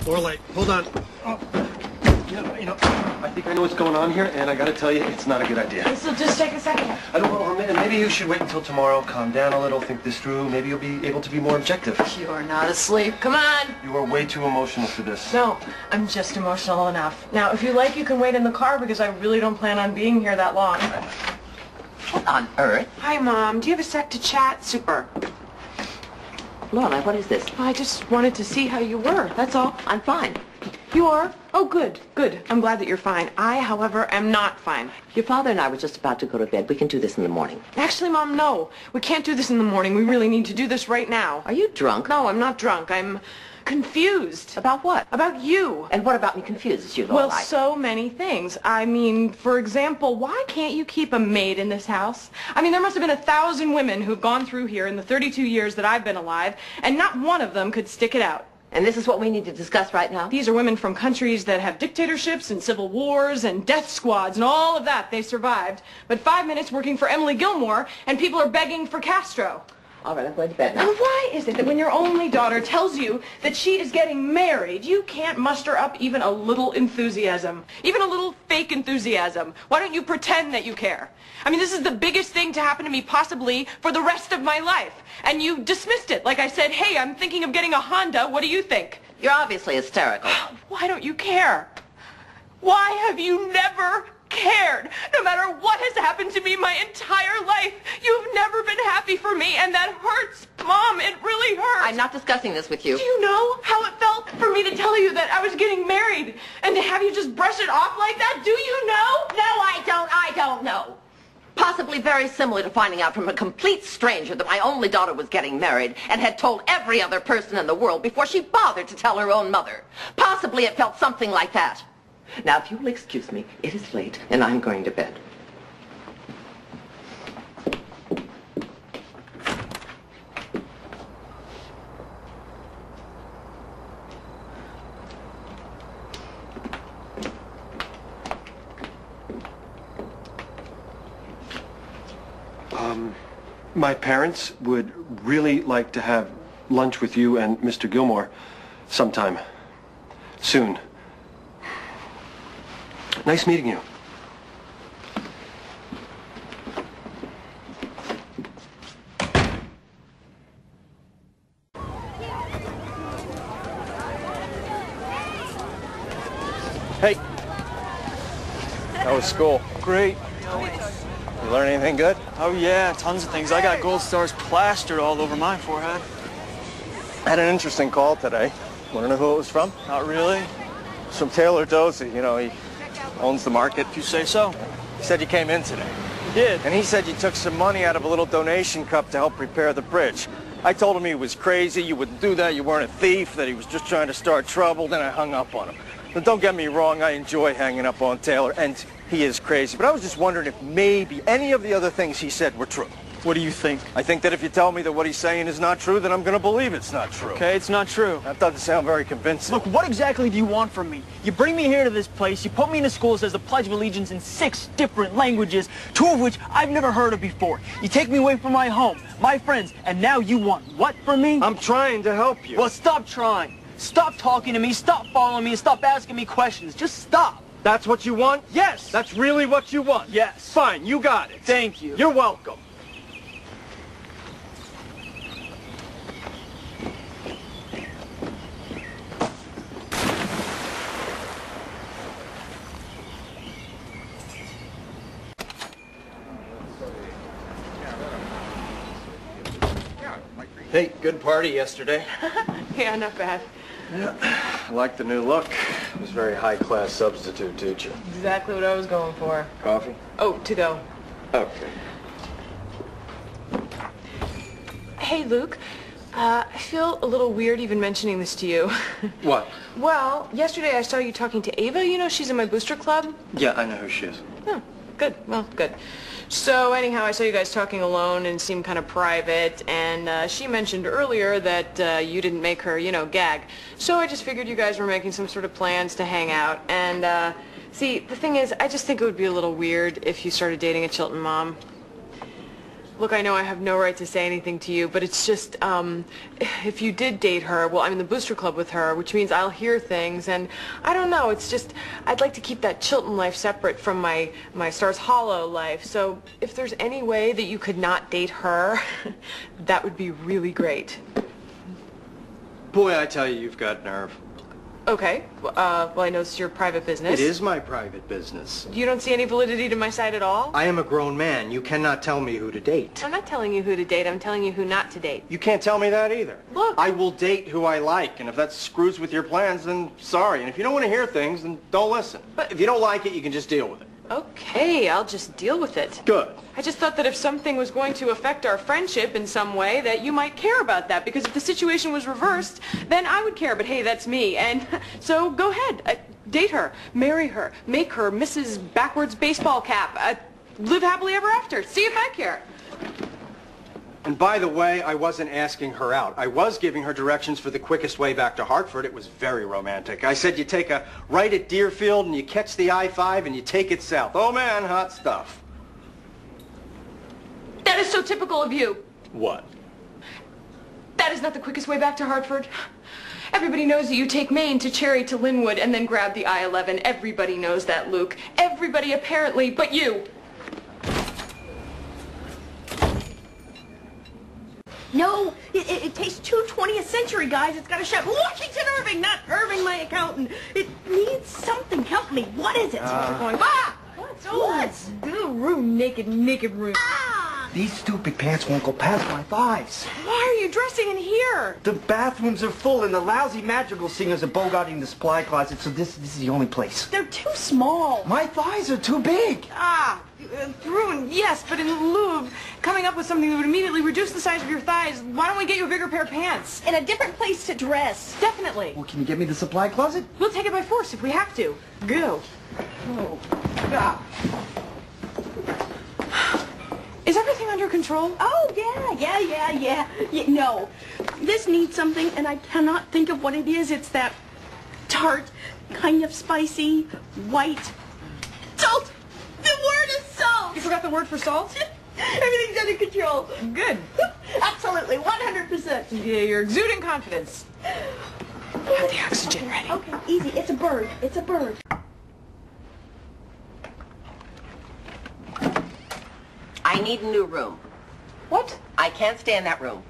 Lorelei, hold on. Oh. Yeah, I think I know what's going on here, and I gotta tell you, it's not a good idea. This will just take a second. I don't know, maybe you should wait until tomorrow, calm down a little, think this through. Maybe you'll be able to be more objective. You are not asleep. Come on. You are way too emotional for this. No, I'm just emotional enough. Now, if you like, you can wait in the car because I really don't plan on being here that long. What on earth? Hi, Mom. Do you have a sec to chat? Super. Lorelei, what is this? I just wanted to see how you were. That's all. I'm fine. You are? Oh, good, good. I'm glad that you're fine. I, however, am not fine. Your father and I were just about to go to bed. We can do this in the morning. Actually, Mom, no. We can't do this in the morning. We really need to do this right now. Are you drunk? No, I'm not drunk. I'm confused. About what? About you. And what about me confuses you, Lorelei? Well, so many things. I mean, for example, why can't you keep a maid in this house? I mean, there must have been 1,000 women who've gone through here in the 32 years that I've been alive, and not one of them could stick it out. And this is what we need to discuss right now? These are women from countries that have dictatorships and civil wars and death squads and all of that they survived. But 5 minutes working for Emily Gilmore and people are begging for Castro. All right, I'm going to bed now. Now, why is it that when your only daughter tells you that she is getting married, you can't muster up even a little enthusiasm? Even a little fake enthusiasm? Why don't you pretend that you care? I mean, this is the biggest thing to happen to me possibly for the rest of my life. And you dismissed it. Like I said, hey, I'm thinking of getting a Honda. What do you think? You're obviously hysterical. Why don't you care? Why have you never cared? No matter what has happened to me my entire life, you've never been happy for me, and that hurts. Mom, it really hurts. I'm not discussing this with you. Do you know how it felt for me to tell you that I was getting married, and to have you just brush it off like that? Do you know? No, I don't know. Possibly very similar to finding out from a complete stranger that my only daughter was getting married and had told every other person in the world before she bothered to tell her own mother. Possibly it felt something like that. Now, if you will excuse me, it is late, and I'm going to bed. My parents would really like to have lunch with you and Mr. Gilmore sometime soon. Nice meeting you. Hey. How was school? Great. You learn anything good? Oh yeah, tons of things. I got gold stars plastered all over my forehead. I had an interesting call today. Want to know who it was from? Not really. It's from Taylor Dozy. You know, he owns the market. If you say so. He said you came in today. He did. And he said you took some money out of a little donation cup to help repair the bridge. I told him he was crazy, you wouldn't do that, you weren't a thief, that he was just trying to start trouble, then I hung up on him. Now, don't get me wrong, I enjoy hanging up on Taylor, and he is crazy. But I was just wondering if maybe any of the other things he said were true. What do you think? I think that if you tell me that what he's saying is not true, then I'm going to believe it's not true. Okay, it's not true. That doesn't sound very convincing. Look, what exactly do you want from me? You bring me here to this place, you put me in a school that says the Pledge of Allegiance in 6 different languages, 2 of which I've never heard of before. You take me away from my home, my friends, and now you want what from me? I'm trying to help you. Well, stop trying. Stop talking to me, stop following me, and stop asking me questions. Just stop. That's what you want? Yes. That's really what you want? Yes. Fine, you got it. Thank you. You're welcome. Hey, good party yesterday. Yeah, not bad. Yeah, I like the new look. It was very high-class substitute teacher. Exactly what I was going for. Coffee? Oh, to go. Okay. Hey, Luke. I feel a little weird even mentioning this to you. What? Well, yesterday I saw you talking to Ava. You know, she's in my booster club. Yeah, I know who she is. Oh, good. Well, good. So anyhow, I saw you guys talking alone and seemed kind of private, and she mentioned earlier that you didn't make her, you know, gag. So I just figured you guys were making some sort of plans to hang out. And see, the thing is, I just think it would be a little weird if you started dating a Chilton mom. Look, I know I have no right to say anything to you, but it's just, if you did date her, well, I'm in the booster club with her, which means I'll hear things, and I don't know, it's just, I'd like to keep that Chilton life separate from my Stars Hollow life, so if there's any way that you could not date her, that would be really great. Boy, I tell you, you've got nerve. Okay, well, I know it's your private business. It is my private business. You don't see any validity to my side at all? I am a grown man. You cannot tell me who to date. I'm not telling you who to date, I'm telling you who not to date. You can't tell me that either. Look. I will date who I like, and if that screws with your plans, then sorry. And if you don't want to hear things, then don't listen. But if you don't like it, you can just deal with it. Okay, I'll just deal with it. Good. I just thought that if something was going to affect our friendship in some way, that you might care about that, because if the situation was reversed, then I would care, but hey, that's me, and so go ahead, date her, marry her, make her Mrs. Backwards Baseball Cap, live happily ever after, see if I care. And by the way, I wasn't asking her out. I was giving her directions for the quickest way back to Hartford. It was very romantic. I said you take a right at Deerfield and you catch the I-5 and you take it south. Oh man, hot stuff. That is so typical of you. What? That is not the quickest way back to Hartford. Everybody knows that you take Maine to Cherry to Linwood and then grab the I-11. Everybody knows that, Luke. Everybody apparently, but you. No, it takes two 20th century guys. It's got to shout, Washington Irving, not Irving, my accountant. It needs something. Help me. What is it? Going, ah! What? Ooh, room, naked room. Ah! These stupid pants won't go past my thighs. Why are you dressing in here? The bathrooms are full and the lousy madrigal singers are bogarting the supply closet, so this is the only place. They're too small. My thighs are too big. Ah, ruin, yes, but in lieu of coming up with something that would immediately reduce the size of your thighs, why don't we get you a bigger pair of pants? In a different place to dress. Definitely. Well, can you get me the supply closet? We'll take it by force if we have to. Go. Oh. Ah. Is everything under control? Oh, yeah. No, this needs something, and I cannot think of what it is. It's that tart, kind of spicy, white salt. The word is salt. You forgot the word for salt? Everything's under control. Good. Absolutely, 100%. Yeah, you're exuding confidence. Have the oxygen ready. Okay, easy. It's a bird. It's a bird. I need a new room. What? I can't stay in that room.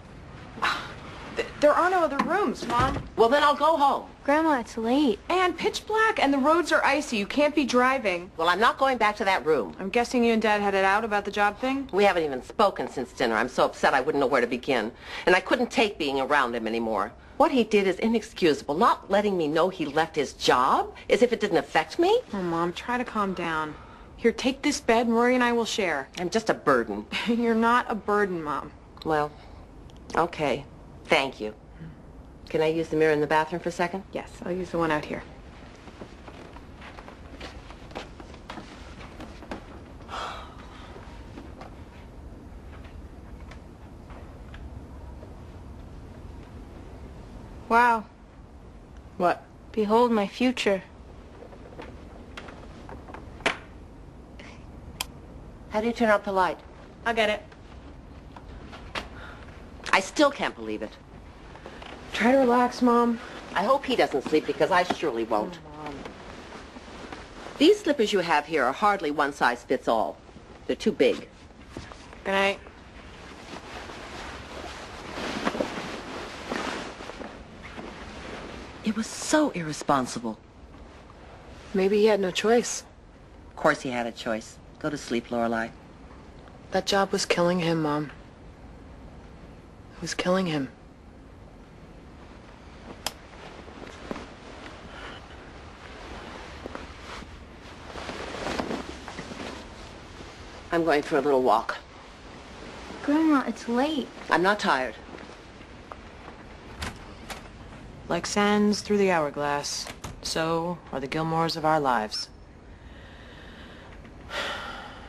There are no other rooms, Mom. Well, then I'll go home. Grandma, it's late. And pitch black, and the roads are icy. You can't be driving. Well, I'm not going back to that room. I'm guessing you and Dad had it out about the job thing? We haven't even spoken since dinner. I'm so upset I wouldn't know where to begin. And I couldn't take being around him anymore. What he did is inexcusable. Not letting me know he left his job, as if it didn't affect me. Oh, Mom, try to calm down. Here, take this bed. Rory and I will share. I'm just a burden. You're not a burden, Mom. Well, okay. Thank you. Can I use the mirror in the bathroom for a second? Yes, I'll use the one out here. Wow. What? Behold my future. How do you turn out the light? I'll get it. I still can't believe it. Try to relax, Mom. I hope he doesn't sleep because I surely won't. Oh, Mom. These slippers you have here are hardly one size fits all. They're too big. Good night. It was so irresponsible. Maybe he had no choice. Of course he had a choice. Go to sleep, Lorelei. That job was killing him, Mom. It was killing him. I'm going for a little walk. Grandma, it's late. I'm not tired. Like sands through the hourglass, so are the Gilmores of our lives.